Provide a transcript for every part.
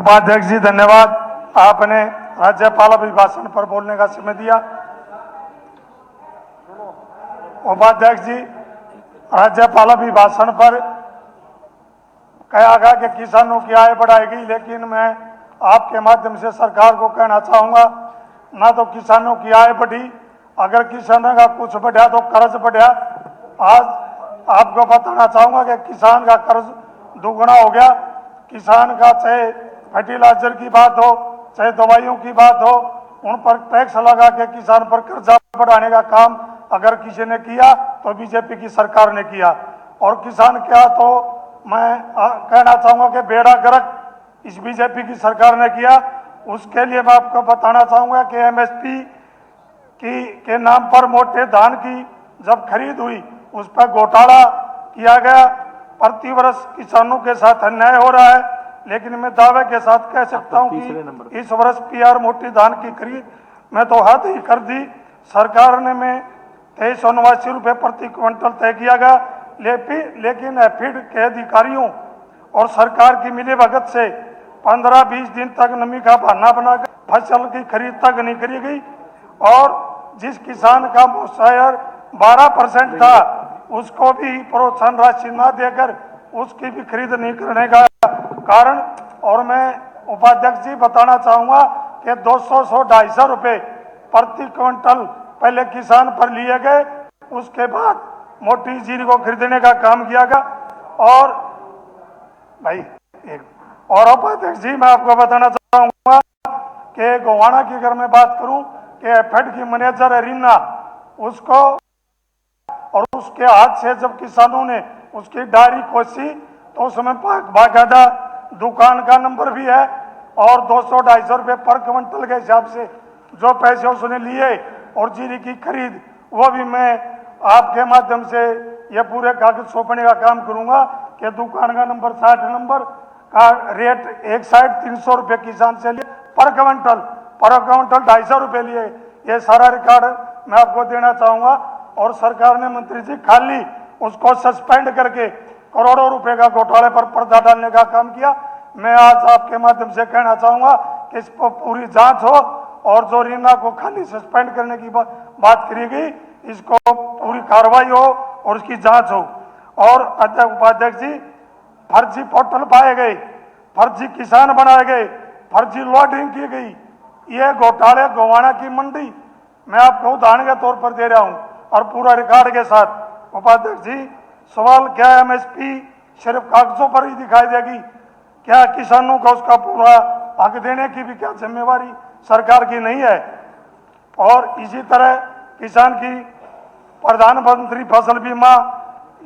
उपाध्यक्ष जी धन्यवाद, आपने राज्यपाल अभिभाषण पर बोलने का समय दिया। उपाध्यक्ष जी, राज्यपाल अभिभाषण पर कहा गया कि किसानों की आय बढ़ाएगी, लेकिन मैं आपके माध्यम से सरकार को कहना चाहूंगा, ना तो किसानों की आय बढ़ी, अगर किसानों का कुछ बढ़ा तो कर्ज बढ़ा। आज आपको बताना चाहूंगा कि किसान का कर्ज दुगुना हो गया। किसान का चाहे फर्टिलाइजर की बात हो, चाहे दवाइयों की बात हो, उन पर टैक्स लगा के किसान पर कर्जा बढ़ाने का काम अगर किसी ने किया तो बीजेपी की सरकार ने किया। और किसान क्या, तो मैं कहना चाहूंगा कि बेड़ा गर्क इस बीजेपी की सरकार ने किया। उसके लिए मैं आपको बताना चाहूंगा कि एमएसपी के नाम पर मोटे धान की जब खरीद हुई उस पर घोटाला किया गया। प्रति वर्ष किसानों के साथ अन्याय हो रहा है, लेकिन मैं दावे के साथ कह सकता हूं कि इस वर्ष पीआर मोटी धान की खरीद में तो हद ही कर दी। सरकार ने में 2379 रुपये प्रति क्विंटल तय किया गया, लेकिन एफिड के अधिकारियों और सरकार की मिलीभगत से 15-20 दिन तक नमी का बहाना बनाकर फसल की खरीद तक नहीं करी गई। और जिस किसान का मुआवजा 12% था उसको भी प्रोत्साहन राशि न देकर उसकी भी खरीद नहीं करने का कारण। और मैं उपाध्यक्ष जी बताना चाहूंगा कि 200-250 रुपये प्रति क्विंटल पहले किसान पर लिए गए, उसके बाद मोटी जीरी को खरीदने का काम किया गया। और भाई और उपाध्यक्ष जी मैं आपको बताना चाहूंगा कि गोवाना की अगर मैं बात करूं कि फेड की मैनेजर है रीना, उसको और उसके हाथ से जब किसानों ने उसकी डायरी खोसी तो उसमें बाकायदा दुकान का नंबर भी है और 200-250 रुपये पर क्विंटल के हिसाब से जो पैसे उसने लिए और जीरी की खरीद, वो भी मैं आपके माध्यम से ये पूरे कागज सौंपने का काम करूंगा कि दुकान का नंबर 60 नंबर का रेट एक साइड 300 रुपये किसान से लिए पर क्विंटल 250 रुपये लिए। ये सारा रिकॉर्ड मैं आपको देना चाहूंगा। और सरकार ने मंत्री जी खाली उसको सस्पेंड करके करोड़ों रुपए का घोटाले पर पर्दा डालने का काम किया। मैं आज आपके माध्यम से कहना चाहूंगा कि इस पर पूरी जांच हो और जो रीना को खाली सस्पेंड करने की बात करी गई, इसको पूरी कार्रवाई हो और उसकी जांच हो। और अध्यक्ष उपाध्यक्ष जी, फर्जी पोर्टल पाए गए, फर्जी किसान बनाए गए, फर्जी लॉटिंग की गई, ये घोटाले गोवाना की मंडी मैं आपको उदाहरण के तौर पर दे रहा हूं और पूरा रिकॉर्ड के साथ। उपाध्यक्ष जी, सवाल क्या है, एमएसपी सिर्फ कागजों पर ही दिखाई देगी क्या? किसानों को उसका पूरा हक देने की भी क्या जिम्मेवारी सरकार की नहीं है? और इसी तरह किसान की प्रधानमंत्री फसल बीमा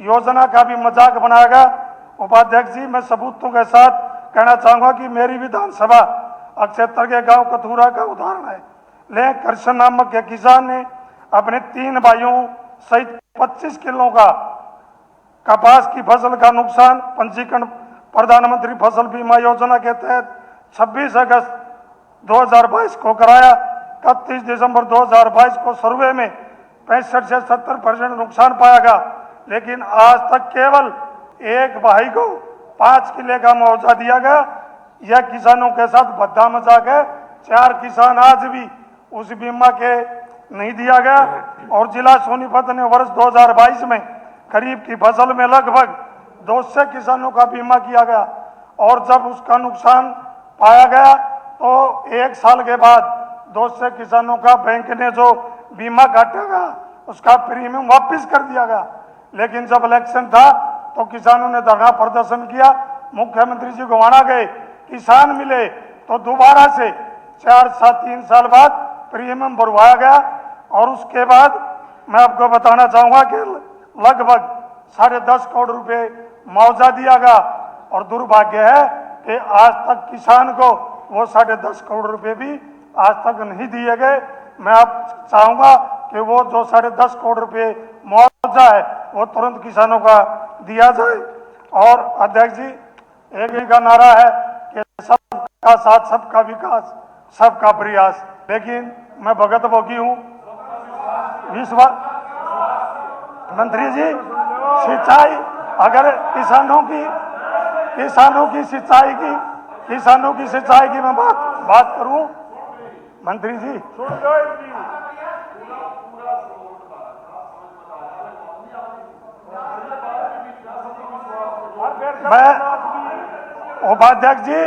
योजना का भी मजाक बनाया गया। उपाध्यक्ष जी, मैं सबूतों के साथ कहना चाहूंगा कि मेरी विधानसभा अक्षेत्र के गांव कथूरा का उदाहरण है। ले कृष्ण नामक के किसान ने अपने 3 भाइयों सहित 25 किलो का कपास की फसल का नुकसान पंजीकरण प्रधानमंत्री फसल बीमा योजना के तहत 26 अगस्त 2022 को कराया। 31 दिसंबर 2022 को सर्वे में 65 से 70% नुकसान पाया गया, लेकिन आज तक केवल एक भाई को 5 किले का मुआवजा दिया गया। यह किसानों के साथ भद्दा मजाक है। 4 किसान आज भी उस बीमा के नहीं दिया गया। और जिला सोनीपत ने वर्ष 2022 में खरीफ की फसल में लगभग 200 किसानों का बीमा किया गया और जब उसका नुकसान पाया गया तो 1 साल के बाद 200 किसानों का बैंक ने जो बीमा काटेगा उसका प्रीमियम वापस कर दिया गया। लेकिन जब इलेक्शन था तो किसानों ने धरना प्रदर्शन किया, मुख्यमंत्री जी गोवाना गए, किसान मिले तो दोबारा से 3 साल बाद प्रीमियम भरवाया गया। और उसके बाद मैं आपको बताना चाहूंगा कि लगभग 10.5 करोड़ रुपए मुआवजा दिया गया। और दुर्भाग्य है कि आज तक किसान को वो 10.5 करोड़ रुपए भी आज तक नहीं दिए गए। मैं आप चाहूंगा कि वो जो 10.5 करोड़ रुपए मुआवजा है वो तुरंत किसानों का दिया जाए। और अध्यक्ष जी, एक ही का नारा है कि सबका साथ, सबका विकास, सबका प्रयास, लेकिन मैं भगत भोगी हूँ। मंत्री जी, सिंचाई अगर किसानों की सिंचाई की किसानों की सिंचाई की मैं बात करूं मंत्री जी, मैं उपाध्यक्ष जी,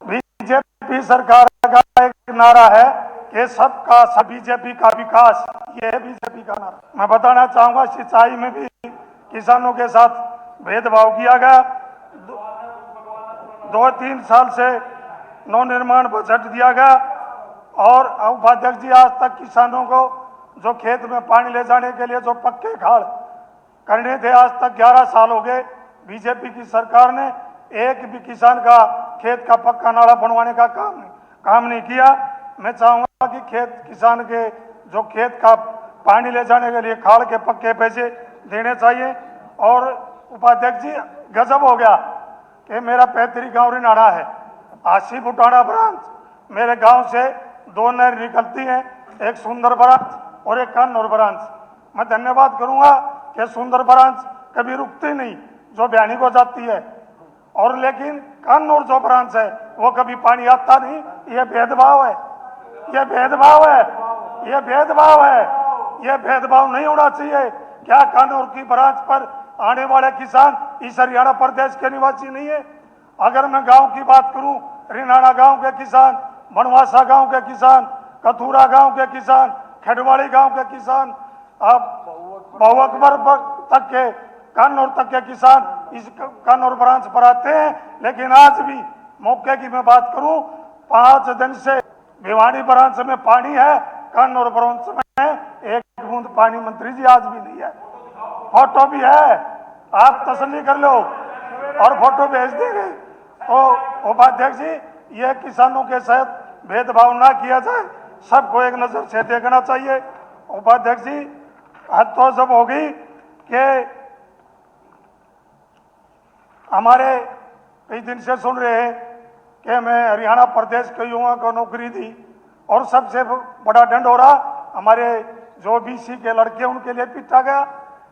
बीजेपी सरकार का एक नारा है कि सबका सब बीजेपी का विकास, ये है बीजेपी का नारा। मैं बताना चाहूंगा सिंचाई में भी किसानों के साथ भेदभाव किया गया। 2-3 साल से नवनिर्माण बजट दिया गया और उपाध्यक्ष जी आज तक किसानों को जो खेत में पानी ले जाने के लिए जो पक्के खाड़ करने थे, आज तक 11 साल हो गए बीजेपी की सरकार ने एक भी किसान का खेत का पक्का नाला बनवाने का काम नहीं किया। मैं चाहूंगा कि किसान के जो खेत का पानी ले जाने के लिए खाड़ के पक्के पैसे देने चाहिए। और उपाध्यक्ष जी गजब हो गया कि मेरा पैतृक गांव रिनाड़ा है, आशी बुटाना ब्रांच, मेरे गांव से 2 नहर निकलती हैं, एक सुंदर ब्रांच और एक कन्नौर ब्रांच। मैं धन्यवाद करूंगा कि सुंदर ब्रांच कभी रुकती नहीं, जो बयानी को जाती है, और लेकिन कन्नौर जो ब्रांच है वो कभी पानी आता नहीं। ये भेदभाव है, ये भेदभाव है, ये भेदभाव है, ये भेदभाव नहीं होना चाहिए। क्या कन्नौर की ब्रांच पर आने वाले किसान इस हरियाणा प्रदेश के निवासी नहीं है? अगर मैं गांव की बात करूं, रिनाड़ा गांव के किसान, बनवासा गांव के किसान, कथूरा गांव के किसान, खेड़वाड़ी गांव के किसान, अब बहुअकबर तक के कन्नौर तक के किसान इस कन्नौर ब्रांच पर आते हैं। लेकिन आज भी मौके की मैं बात करूं, 5 दिन से भिवानी ब्रांच में पानी है, कन्नौर ब्रांच में एक बूंद पानी मंत्री जी आज भी नहीं है। फोटो भी है, आप तसल्ली कर लो और फोटो भेज देंगे। तो उपाध्यक्ष जी, ये किसानों के साथ भेदभाव ना किया जाए, सबको एक नजर से देखना चाहिए। उपाध्यक्ष जी, हद तो जब होगी कि हमारे कई दिन से सुन रहे हैं कि मैं हरियाणा प्रदेश के युवाओं को नौकरी दी, और सबसे बड़ा दंड हो रहा हमारे जो बीसी के लड़के उनके लिए पीटा गया।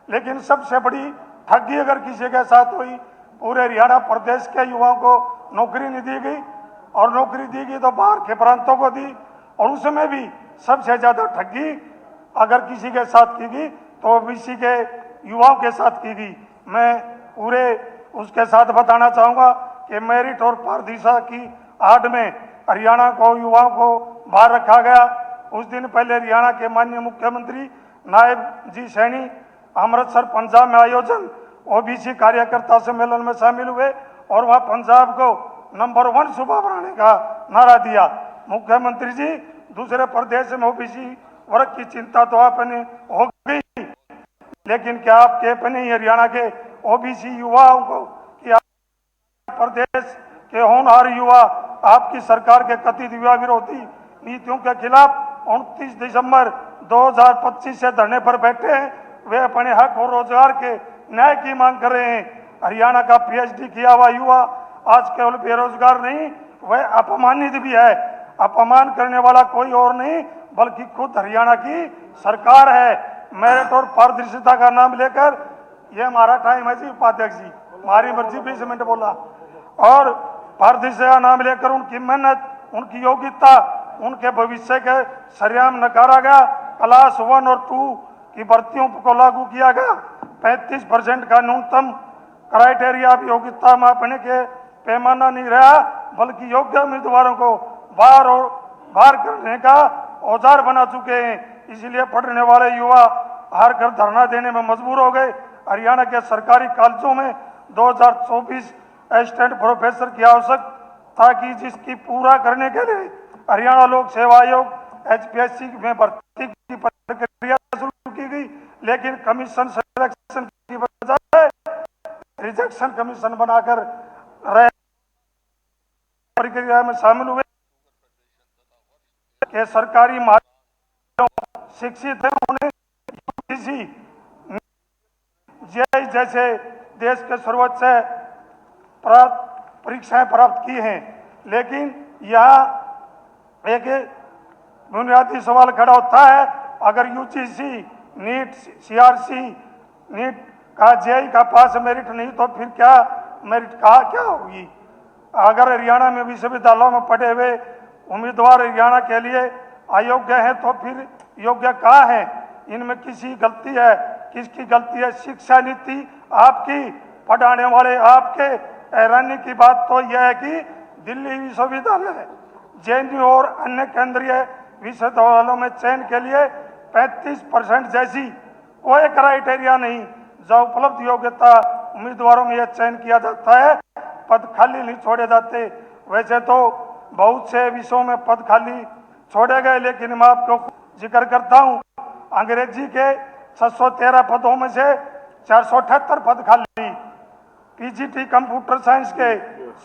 लेकिन सबसे बड़ी ठगी अगर किसी के साथ हुई, पूरे हरियाणा प्रदेश के युवाओं को नौकरी नहीं दी गई, और नौकरी दी गई तो बाहर के प्रांतों को दी, और उसमें भी सबसे ज्यादा ठगी अगर किसी के साथ की गई तो बीसी के युवाओं के साथ की गई। मैं पूरे उसके साथ बताना चाहूंगा कि मेरिट और पारदर्शिता की आड़ में हरियाणा को युवाओं को बाहर रखा गया। उस दिन पहले हरियाणा के माननीय मुख्यमंत्री नायब जी सैनी अमृतसर पंजाब में आयोजन ओबीसी कार्यकर्ता सम्मेलन में शामिल हुए और वहां पंजाब को नंबर 1 सूबा बनाने का नारा दिया। मुख्यमंत्री जी, दूसरे प्रदेश में ओबीसी वर्ग की चिंता तो आपने हो गई, लेकिन क्या आपके अपने हरियाणा के ओबीसी युवाओं को कि प्रदेश के होनहार युवा आपकी सरकार के कथित युवा विरोधी नीतियों के खिलाफ 29 दिसंबर 2025 से धरने पर बैठे हैं। वे अपने हक और रोजगार के न्याय की मांग कर रहे हैं। हरियाणा का पीएचडी किया हुआ युवा आज केवल बेरोजगार नहीं, वह अपमानित भी है। अपमान करने वाला कोई और नहीं बल्कि खुद हरियाणा की सरकार है। मेरिट और पारदर्शिता का नाम लेकर, ये हमारा टाइम है जी उपाध्यक्ष जी, हमारी मर्जी 20 मिनट बोला, और पारदर्शिता का नाम लेकर उनकी मेहनत, उनकी योग्यता, उनके भविष्य के सरेआम नकारा गया। क्लास 1 और 2 की भर्तियों को लागू किया गया। 35% का न्यूनतम क्राइटेरिया भी योग्यता मापने के पैमाना नहीं रहा, बल्कि योग्य उम्मीदवारों को बाहर करने का औजार बना चुके हैं। इसलिए पढ़ने वाले युवा हार कर धरना देने में मजबूर हो गए। हरियाणा के सरकारी कॉलेजों में 2024 असिस्टेंट प्रोफेसर की आवश्यकता की, जिसकी पूरा करने के लिए हरियाणा लोक सेवा आयोग HPSC में भर्ती की प्रक्रिया शुरू की गई, लेकिन कमीशन सिलेक्शन की बजाय रिजेक्शन कमीशन बनाकर प्रक्रिया में शामिल हुए के सरकारी शिक्षित है, उन्हें किसी जैसे देश के सर्वोच्च परीक्षाएं प्राप्त की हैं। लेकिन यहाँ एक बुनियादी सवाल खड़ा होता है, अगर UGC, नीट, CRC, नीट का JEE का पास मेरिट नहीं तो फिर क्या मेरिट क्या होगी? अगर हरियाणा में विश्वविद्यालयों में पढ़े हुए उम्मीदवार हरियाणा के लिए अयोग्य हैं तो फिर योग्य कहाँ है? इनमें किसी गलती है, किसकी गलती है? शिक्षा नीति आपकी, पढ़ाने वाले आपके। हैरानी की बात तो यह है कि दिल्ली विश्वविद्यालय, जेएनयू और अन्य केंद्रीय विश्वविद्यालयों में चयन के लिए 35% जैसी कोई क्राइटेरिया नहीं, जो उपलब्ध योग्यता उम्मीदवारों में यह चयन किया जाता है, पद खाली नहीं छोड़े जाते। वैसे तो बहुत से विषयों में पद खाली छोड़े गए, लेकिन मैं आपको जिक्र करता हूं, अंग्रेजी के 613 पदों में से 478 पद खाली, पीजीटी कंप्यूटर साइंस के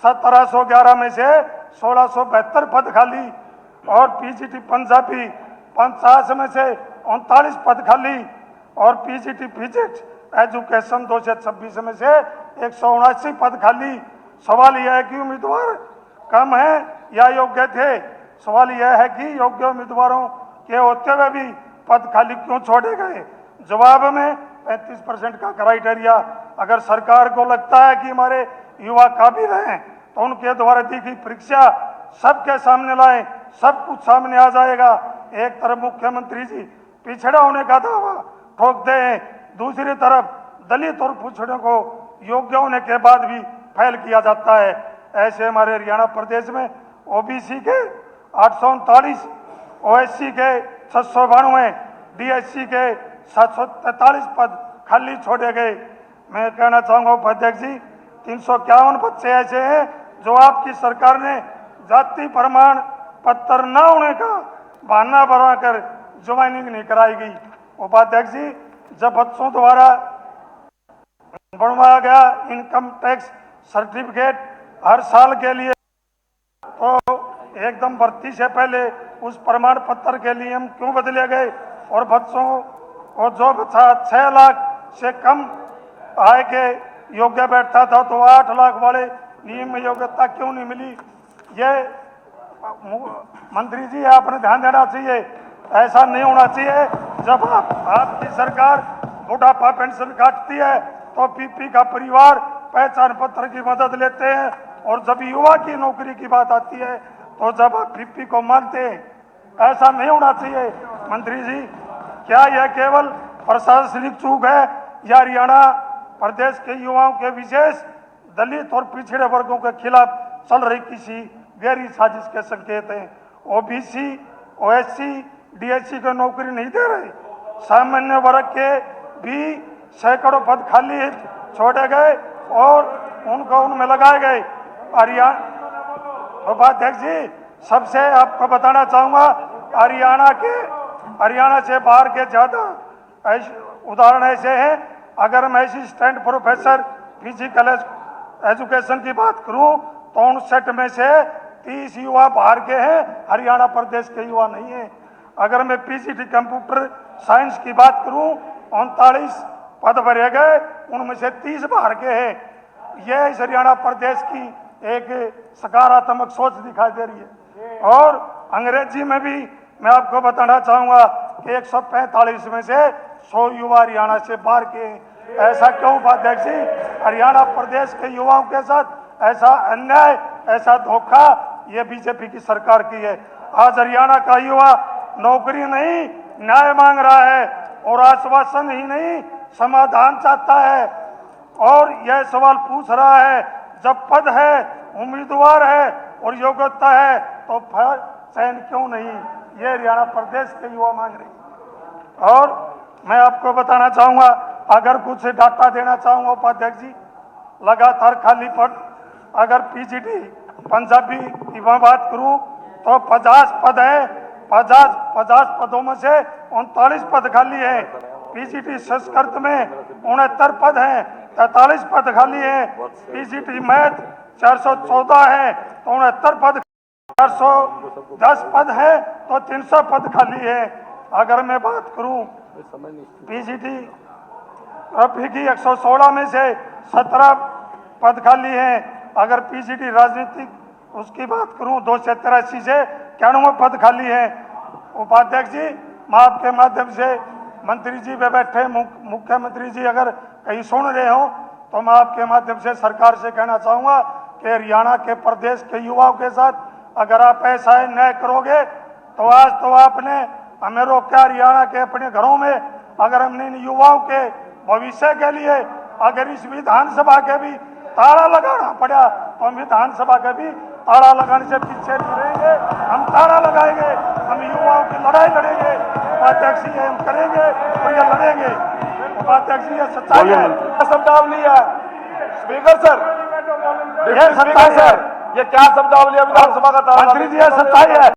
1711 में से 1672 पद खाली, और पीजीटी पंजाबी 50 में से 39 पद खाली, और पीजीटी फिजिक्स एजुकेशन 226 में से 179 पद खाली। सवाल यह है कि उम्मीदवार कम है या योग्य थे? सवाल यह है कि योग्य उम्मीदवारों के होते हुए भी पद खाली क्यों छोड़े गए? जवाब में 35% का क्राइटेरिया, अगर सरकार को लगता है कि हमारे युवा काबिल हैं तो उनके द्वारा दी गई परीक्षा सबके सामने लाए, सब कुछ सामने आ जाएगा। एक तरफ मुख्यमंत्री जी पिछड़ा होने का दावा ठोकते हैं, दूसरी तरफ दलित और पिछड़ों को योग्य होने के बाद भी फेल किया जाता है। ऐसे हमारे हरियाणा प्रदेश में ओबीसी के 839, ओएससी के 692, डीएससी के 743 पद खाली छोड़े गए। मैं कहना चाहूंगा उपाध्यक्ष जी, 351 बच्चे ऐसे हैं जो आपकी सरकार ने जाति प्रमाण पत्र न होने का बहाना बनाकर ज्वाइनिंग नहीं कराई गई। उपाध्यक्ष जी, जब बच्चों द्वारा बनवाया गया इनकम टैक्स सर्टिफिकेट हर साल के लिए, तो एकदम भर्ती से पहले उस प्रमाण पत्र के नियम क्यों बदले गए? और बच्चों को जो बच्चा 6 लाख से कम आय के योग्य बैठता था तो 8 लाख वाले नियम में योग्यता क्यों नहीं मिली? ये मंत्री जी आपने ध्यान देना चाहिए, ऐसा नहीं होना चाहिए। जब आपकी सरकार बुढ़ापा पेंशन काटती है तो पीपी का परिवार पहचान पत्र की मदद लेते हैं, और जब युवा की नौकरी की बात आती है तो जब आप पीपी को मानते हैं, ऐसा नहीं होना चाहिए। मंत्री जी, क्या यह केवल प्रशासनिक चूक है या हरियाणा प्रदेश के युवाओं के विशेष दलित और पिछड़े वर्गों के खिलाफ चल रही किसी गहरी साजिश के संकेत हैं? ओबीसी, ओएससी, डीएससी को नौकरी नहीं दे रहे, सामान्य वर्ग के भी सैकड़ों पद खाली छोड़े गए और उनको उनमें लगाए गए। हरियाणा उपाध्यक्ष जी, सबसे आपको बताना चाहूंगा, हरियाणा से बाहर के ज्यादा उदाहरण ऐसे हैं। अगर मैं असिस्टेंट प्रोफेसर फिजिकल एजुकेशन की बात करूं तो 59 में से 30 युवा बाहर के हैं, हरियाणा प्रदेश के युवा नहीं है। अगर मैं पीजीटी कंप्यूटर साइंस की बात करूं 39 पद भरे गए, उनमें से 30 बाहर के हैं। यह इस हरियाणा प्रदेश की एक सकारात्मक सोच दिखाई दे रही है। और अंग्रेजी में भी मैं आपको बताना चाहूंगा कि 145 में से 100 युवा हरियाणा से बाहर के हैं। ऐसा क्यों उपाध्यक्ष जी? हरियाणा प्रदेश के युवाओं के साथ ऐसा अन्याय, ऐसा धोखा ये बीजेपी की सरकार की है। आज हरियाणा का युवा नौकरी नहीं, न्याय मांग रहा है, और आश्वासन ही नहीं, समाधान चाहता है। और यह सवाल पूछ रहा है, जब पद है, उम्मीदवार है और योग्यता है तो फिर चयन क्यों नहीं? ये हरियाणा प्रदेश के युवा मांग रहे हैं। और मैं आपको बताना चाहूंगा, अगर कुछ डाटा देना चाहूंगा उपाध्यक्ष जी, लगातार खाली पद, अगर पीजीटी पंजाबी की मैं बात करूं तो 50 पद है, 50 पदों में से 39 पद खाली है। पीजीटी संस्कृत में 69 पद हैं, 43 पद खाली है। पीजीटी मैथ 414 है तो 69 पद, 410 पद है तो 300 पद खाली है। अगर मैं बात करूं पीजीटी रफी की 116 में से 17 पद खाली हैं। अगर पीजीटी राजनीतिक उसकी बात करूं 283 से 91 पद खाली हैं। उपाध्यक्ष जी, मैं आपके माध्यम से मंत्री जी पे बैठे, मुख्यमंत्री जी अगर कहीं सुन रहे हो तो मैं आपके माध्यम से सरकार से कहना चाहूंगा, कि हरियाणा के प्रदेश के युवाओं के साथ अगर आप ऐसा न्याय करोगे तो आज तो आपने हमें रोका हरियाणा के अपने घरों में। अगर हमने इन युवाओं के भविष्य के लिए अगर इस विधानसभा के भी ताला लगाना पड़ा तो हम विधानसभा के भी ताला लगाने से पीछे नहीं रहेंगे। हम ताला लगाएंगे, हम युवाओं की लड़ाई लड़ेंगे, उपाध्यक्ष ये हम करेंगे और ये लड़ेंगे। उपाध्यक्ष ये सच्चाई है, शब्दावली है। स्पीकर सर, ये सच्चाई है, ये क्या शब्दावली है विधानसभा का ताला? मंत्री जी ये सच्चाई है।